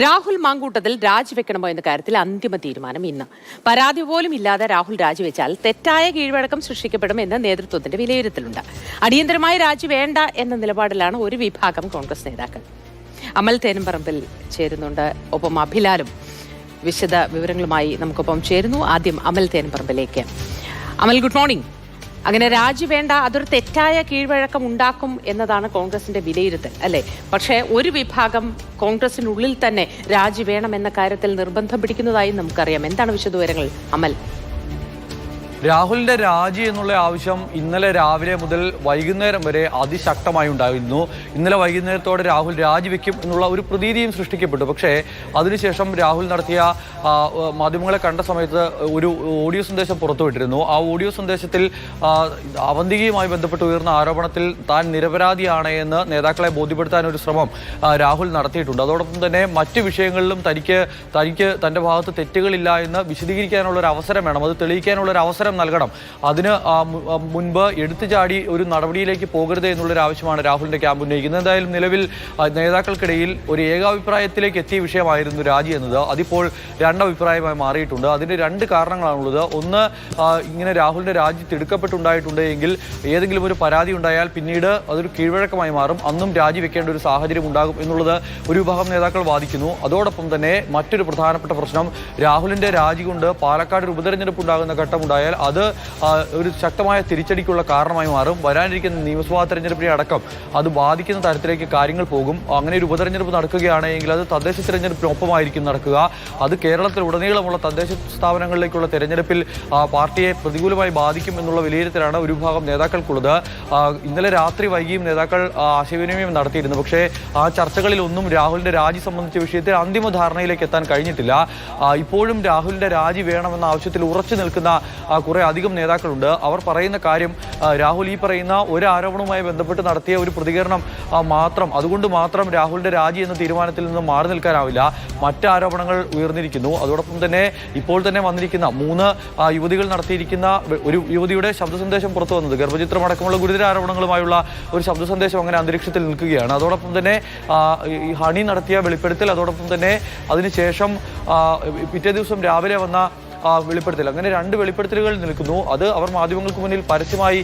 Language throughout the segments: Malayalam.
രാഹുൽ മാങ്കൂട്ടത്തിൽ രാജിവെക്കണമോ എന്ന കാര്യത്തിൽ അന്തിമ തീരുമാനം ഇന്ന്. പരാതി പോലും ഇല്ലാതെ രാഹുൽ രാജിവെച്ചാൽ തെറ്റായ കീഴ്വഴക്കം സൃഷ്ടിക്കപ്പെടും എന്ന നേതൃത്വത്തിന്റെ വിലയിരുത്തലുണ്ട്. അടിയന്തരമായ രാജി വേണ്ട എന്ന നിലപാടിലാണ് ഒരു വിഭാഗം കോൺഗ്രസ് നേതാക്കൾ. അമൽ തേനുംപറമ്പിൽ ചേരുന്നുണ്ട്, ഒപ്പം അഭിലാലും വിശദ വിവരങ്ങളുമായി നമുക്കൊപ്പം ചേരുന്നു. ആദ്യം അമൽ തേനുംപറമ്പിലേക്ക്. അമൽ, ഗുഡ് മോർണിംഗ്. അങ്ങനെ രാജി വേണ്ട, അതൊരു തെറ്റായ കീഴ്വഴക്കം ഉണ്ടാക്കും എന്നതാണ് കോൺഗ്രസിന്റെ വിലയിരുത്തൽ, അല്ലേ? പക്ഷേ ഒരു വിഭാഗം കോൺഗ്രസിനുള്ളിൽ തന്നെ രാജി വേണമെന്ന കാര്യത്തിൽ നിർബന്ധം പിടിക്കുന്നതായി നമുക്കറിയാം. എന്താണ് വിശദവിവരങ്ങൾ, അമൽ? രാഹുലിന്റെ രാജി എന്നുള്ള ആവശ്യം ഇന്നലെ രാവിലെ മുതൽ വൈകുന്നേരം വരെ അതിശക്തമായി ഉണ്ടായിരുന്നു. ഇന്നലെ വൈകുന്നേരത്തോടെ രാഹുൽ രാജിവെക്കും എന്നുള്ള ഒരു പ്രതീതിയും സൃഷ്ടിക്കപ്പെട്ടു. പക്ഷേ അതിനുശേഷം രാഹുൽ നടത്തിയ മാധ്യമങ്ങളെ കണ്ട സമയത്ത് ഒരു ഓഡിയോ സന്ദേശം പുറത്തുവിട്ടിരുന്നു. ആ ഓഡിയോ സന്ദേശത്തിൽ അവന്തികയുമായി ബന്ധപ്പെട്ട് ഉയർന്ന ആരോപണത്തിൽ താൻ നിരപരാധിയാണ് എന്ന് നേതാക്കളെ ബോധ്യപ്പെടുത്താൻ ഒരു ശ്രമം രാഹുൽ നടത്തിയിട്ടുണ്ട്. അതോടൊപ്പം തന്നെ മറ്റ് വിഷയങ്ങളിലും തനിക്ക് തൻ്റെ ഭാഗത്ത് തെറ്റുകളില്ല എന്ന് വിശദീകരിക്കാനുള്ള ഒരു അവസരം വേണം, അത് തെളിയിക്കാനുള്ള ഒരു അവസരം നൽകണം. അതിന് മുൻപ് എടുത്തുചാടി ഒരു നടപടിയിലേക്ക് പോകരുത് എന്നുള്ളൊരു ആവശ്യമാണ് രാഹുലിന്റെ ക്യാമ്പ് ഉന്നയിക്കുന്നത്. എന്തായാലും നിലവിൽ നേതാക്കൾക്കിടയിൽ ഒരു ഏകാഭിപ്രായത്തിലേക്ക് എത്തിയ വിഷയമായിരുന്നു രാജി എന്നത്. അതിപ്പോൾ രണ്ടഭിപ്രായമായി മാറിയിട്ടുണ്ട്. അതിന് രണ്ട് കാരണങ്ങളാണുള്ളത്. ഒന്ന്, ഇങ്ങനെ രാഹുലിന്റെ രാജി തിടുക്കപ്പെട്ടുണ്ടായിട്ടുണ്ട് എങ്കിൽ ഏതെങ്കിലും ഒരു പരാതി ഉണ്ടായാൽ പിന്നീട് അതൊരു കീഴ്വഴക്കമായി മാറും, അന്നും രാജിവെക്കേണ്ട ഒരു സാഹചര്യം ഉണ്ടാകും എന്നുള്ളത് ഒരു വിഭാഗം നേതാക്കൾ വാദിക്കുന്നു. അതോടൊപ്പം തന്നെ മറ്റൊരു പ്രധാനപ്പെട്ട പ്രശ്നം, രാഹുലിന്റെ രാജി കൊണ്ട് പാലക്കാട് ഒരു ഉപതെരഞ്ഞെടുപ്പ് ഉണ്ടാകുന്ന ഘട്ടമുണ്ടായാൽ അത് ഒരു ശക്തമായ തിരിച്ചടിക്കുള്ള കാരണമായി മാറും. വരാനിരിക്കുന്ന നിയമസഭാ തെരഞ്ഞെടുപ്പിനെ അടക്കം അത് ബാധിക്കുന്ന തരത്തിലേക്ക് കാര്യങ്ങൾ പോകും. അങ്ങനെ ഒരു ഉപതെരഞ്ഞെടുപ്പ് നടക്കുകയാണെങ്കിൽ അത് തദ്ദേശ തെരഞ്ഞെടുപ്പിനൊപ്പമായിരിക്കും നടക്കുക. അത് കേരളത്തിലുടനീളമുള്ള തദ്ദേശ സ്ഥാപനങ്ങളിലേക്കുള്ള തെരഞ്ഞെടുപ്പിൽ പാർട്ടിയെ പ്രതികൂലമായി ബാധിക്കും എന്നുള്ള വിലയിരുത്തലാണ് ഒരു വിഭാഗം നേതാക്കൾക്കുള്ളത്. ഇന്നലെ രാത്രി വൈകിയും നേതാക്കൾ ആശയവിനിമയം നടത്തിയിരുന്നു. പക്ഷേ ആ ചർച്ചകളിലൊന്നും രാഹുലിന്റെ രാജി സംബന്ധിച്ച വിഷയത്തിൽ അന്തിമ ധാരണയിലേക്ക് എത്താൻ കഴിഞ്ഞിട്ടില്ല. ഇപ്പോഴും രാഹുലിന്റെ രാജി വേണമെന്ന ആവശ്യത്തിൽ ഉറച്ചു നിൽക്കുന്ന കുറെ അധികം നേതാക്കളുണ്ട്. അവർ പറയുന്ന കാര്യം, രാഹുൽ ഈ പറയുന്ന ഒരു ആരോപണവുമായി ബന്ധപ്പെട്ട് നടത്തിയ ഒരു പ്രതികരണം മാത്രം, അതുകൊണ്ട് മാത്രം രാഹുലിന്റെ രാജി എന്ന തീരുമാനത്തിൽ നിന്ന് മാറി നിൽക്കാനാവില്ല. മറ്റ് ആരോപണങ്ങൾ ഉയർന്നിരിക്കുന്നു. അതോടൊപ്പം തന്നെ ഇപ്പോൾ തന്നെ വന്നിരിക്കുന്ന 3 യുവതികൾ നടത്തിയിരിക്കുന്ന ഒരു യുവതിയുടെ ശബ്ദ സന്ദേശം പുറത്തു വന്നത്, ഗർഭചിത്രം അടക്കമുള്ള ഗുരുതര ആരോപണങ്ങളുമായുള്ള ഒരു ശബ്ദ സന്ദേശം അങ്ങനെ അന്തരീക്ഷത്തിൽ നിൽക്കുകയാണ്. അതോടൊപ്പം തന്നെ ഈ ഹണി നടത്തിയ വെളിപ്പെടുത്തൽ, അതോടൊപ്പം തന്നെ അതിനുശേഷം പിറ്റേ ദിവസം രാവിലെ വന്ന വെളിപ്പെടുത്തൽ, അങ്ങനെ 2 വെളിപ്പെടുത്തലുകൾ നിൽക്കുന്നു. അത് അവർ മാധ്യമങ്ങൾക്ക് മുന്നിൽ പരസ്യമായി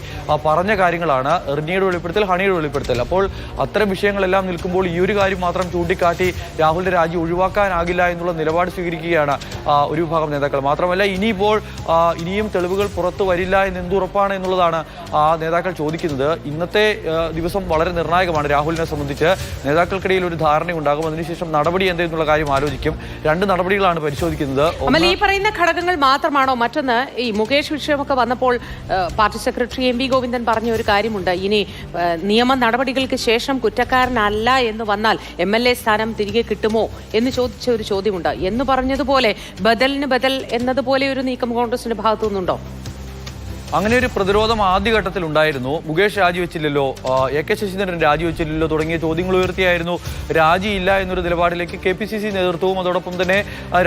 പറഞ്ഞ കാര്യങ്ങളാണ്, റിനിയുടെ വെളിപ്പെടുത്തൽ, ഹണിയുടെ വെളിപ്പെടുത്തൽ. അപ്പോൾ അത്തരം വിഷയങ്ങളെല്ലാം നിൽക്കുമ്പോൾ ഈ ഒരു കാര്യം മാത്രം ചൂണ്ടിക്കാട്ടി രാഹുലിന്റെ രാജി ഒഴിവാക്കാനാകില്ല എന്നുള്ള നിലപാട് സ്വീകരിക്കുകയാണ് ഒരു വിഭാഗം നേതാക്കൾ. മാത്രമല്ല ഇനിയും തെളിവുകൾ പുറത്തു വരില്ല എന്ന് എന്തുറപ്പാണ് എന്നുള്ളതാണ് ആ നേതാക്കൾ ചോദിക്കുന്നത്. ഇന്നത്തെ ദിവസം വളരെ നിർണായകമാണ് രാഹുലിനെ സംബന്ധിച്ച്. നേതാക്കൾക്കിടയിൽ ഒരു ധാരണയുണ്ടാകും, അതിനുശേഷം നടപടി എന്തെന്നുള്ള കാര്യം ആലോചിക്കും. 2 നടപടികളാണ് പരിശോധിക്കുന്നത്. ഈ പറയുന്ന ഘടകങ്ങൾ മാത്രമാണോ? മറ്റൊന്ന്, ഈ മുകേഷ് വിഷയമൊക്കെ വന്നപ്പോൾ party secretary M V Govindan പറഞ്ഞ ഒരു കാര്യമുണ്ട്, ഇനി നിയമ നടപടികൾക്ക് ശേഷം കുറ്റക്കാരനല്ല എന്ന് വന്നാൽ MLA സ്ഥാനം തിരികെ കിട്ടുമോ എന്ന് ചോദിച്ച ഒരു ചോദ്യമുണ്ട്. എന്ന് പറഞ്ഞതുപോലെ ബദലിന് ബദൽ എന്നതുപോലെ ഒരു നീക്കം കോൺഗ്രസിന്റെ ഭാഗത്തു നിന്നുണ്ടോ? അങ്ങനെ ഒരു പ്രതിരോധം ആദ്യഘട്ടത്തിൽ ഉണ്ടായിരുന്നു. മുകേഷ് രാജിവെച്ചില്ലല്ലോ, AK ശശീന്ദ്രൻ രാജിവെച്ചില്ലല്ലോ തുടങ്ങിയ ചോദ്യങ്ങൾ ഉയർത്തിയായിരുന്നു രാജിയില്ല എന്നൊരു നിലപാടിലേക്ക് KPCC നേതൃത്വവും അതോടൊപ്പം തന്നെ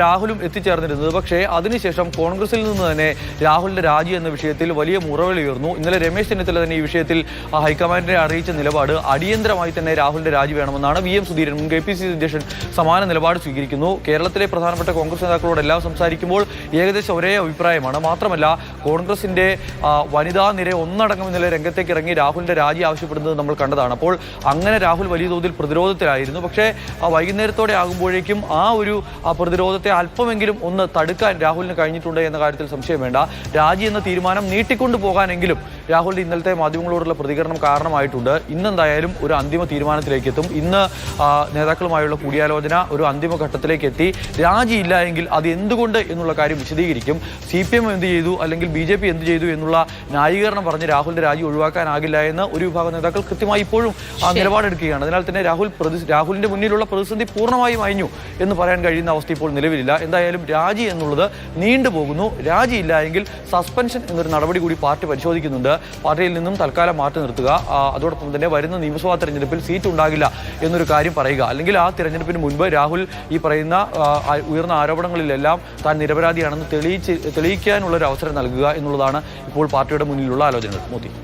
രാഹുലും എത്തിച്ചേർന്നിരുന്നത്. പക്ഷേ അതിനുശേഷം കോൺഗ്രസിൽ നിന്ന് തന്നെ രാഹുലിന്റെ രാജി എന്ന വിഷയത്തിൽ വലിയ മുറവിളി ഉയർന്നു. ഇന്നലെ രമേശ് ചെന്നിത്തല തന്നെ ഈ വിഷയത്തിൽ ഹൈക്കമാൻഡിനെ അറിയിച്ച നിലപാട് അടിയന്തരമായി തന്നെ രാഹുലിന്റെ രാജി വേണമെന്നാണ്. VM സുധീരൻ, മുൻ KPCC അധ്യക്ഷൻ, സമാന നിലപാട് സ്വീകരിക്കുന്നു. കേരളത്തിലെ പ്രധാനപ്പെട്ട കോൺഗ്രസ് നേതാക്കളോടെല്ലാം സംസാരിക്കുമ്പോൾ ഏകദേശം ഒരേ അഭിപ്രായമാണ്. മാത്രമല്ല കോൺഗ്രസിന്റെ വനിതാ നിര ഒന്നടങ്കം ഇന്നലെ രംഗത്തേക്ക് ഇറങ്ങി രാഹുലിന്റെ രാജി ആവശ്യപ്പെടുന്നത് നമ്മൾ കണ്ടതാണ്. അപ്പോൾ അങ്ങനെ രാഹുൽ വലിയ തോതിൽ പ്രതിരോധത്തിലായിരുന്നു. പക്ഷേ വൈകുന്നേരത്തോടെ ആകുമ്പോഴേക്കും ആ പ്രതിരോധത്തെ അല്പമെങ്കിലും ഒന്ന് തടുക്കാൻ രാഹുലിന് കഴിഞ്ഞിട്ടുണ്ട് എന്ന കാര്യത്തിൽ സംശയം വേണ്ട. രാജി എന്ന തീരുമാനം നീട്ടിക്കൊണ്ടു പോകാനെങ്കിലും രാഹുലിന്റെ ഇന്നലത്തെ മാധ്യമങ്ങളോടുള്ള പ്രതികരണം കാരണമായിട്ടുണ്ട്. ഇന്നെന്തായാലും ഒരു അന്തിമ തീരുമാനത്തിലേക്ക് എത്തും. ഇന്ന് നേതാക്കളുമായുള്ള കൂടിയാലോചന ഒരു അന്തിമ ഘട്ടത്തിലേക്ക് എത്തി. രാജിയില്ല എങ്കിൽ അത് എന്തുകൊണ്ട് എന്നുള്ള കാര്യം വിശദീകരിക്കും. CPM എന്ത് ചെയ്തു അല്ലെങ്കിൽ BJP എന്ത് ചെയ്തു എന്നുള്ള ന്യായീകരണം പറഞ്ഞ് രാഹുലിന്റെ രാജി ഒഴിവാക്കാനാകില്ല എന്ന് ഒരു വിഭാഗം നേതാക്കൾ കൃത്യമായി ഇപ്പോഴും നിലപാടെടുക്കുകയാണ്. അതിനാൽ തന്നെ രാഹുലിന്റെ മുന്നിലുള്ള പ്രതിസന്ധി പൂർണ്ണമായും അയഞ്ഞു എന്ന് പറയാൻ കഴിയുന്ന അവസ്ഥ ഇപ്പോൾ നിലവിലില്ല. എന്തായാലും രാജി എന്നുള്ളത് നീണ്ടുപോകുന്നു. രാജിയില്ല എങ്കിൽ സസ്പെൻഷൻ എന്നൊരു നടപടി കൂടി പാർട്ടി പരിശോധിക്കുന്നുണ്ട്. പാർട്ടിയിൽ നിന്നും തൽക്കാലം മാറ്റി നിർത്തുക, അതോടൊപ്പം തന്നെ വരുന്ന നിയമസഭാ തെരഞ്ഞെടുപ്പിൽ സീറ്റ് ഉണ്ടാകില്ല എന്നൊരു കാര്യം പറയുക, അല്ലെങ്കിൽ ആ തെരഞ്ഞെടുപ്പിന് മുൻപ് രാഹുൽ ഈ പറയുന്ന ഉയർന്ന ആരോപണങ്ങളിലെല്ലാം താൻ നിരപരാധിയാണെന്ന് തെളിയിക്കാനുള്ള ഒരു അവസരം നൽകുക എന്നുള്ളതാണ് ഇപ്പോൾ പാർട്ടിയുടെ മുന്നിലുള്ള ആലോചനകൾ. മോദി.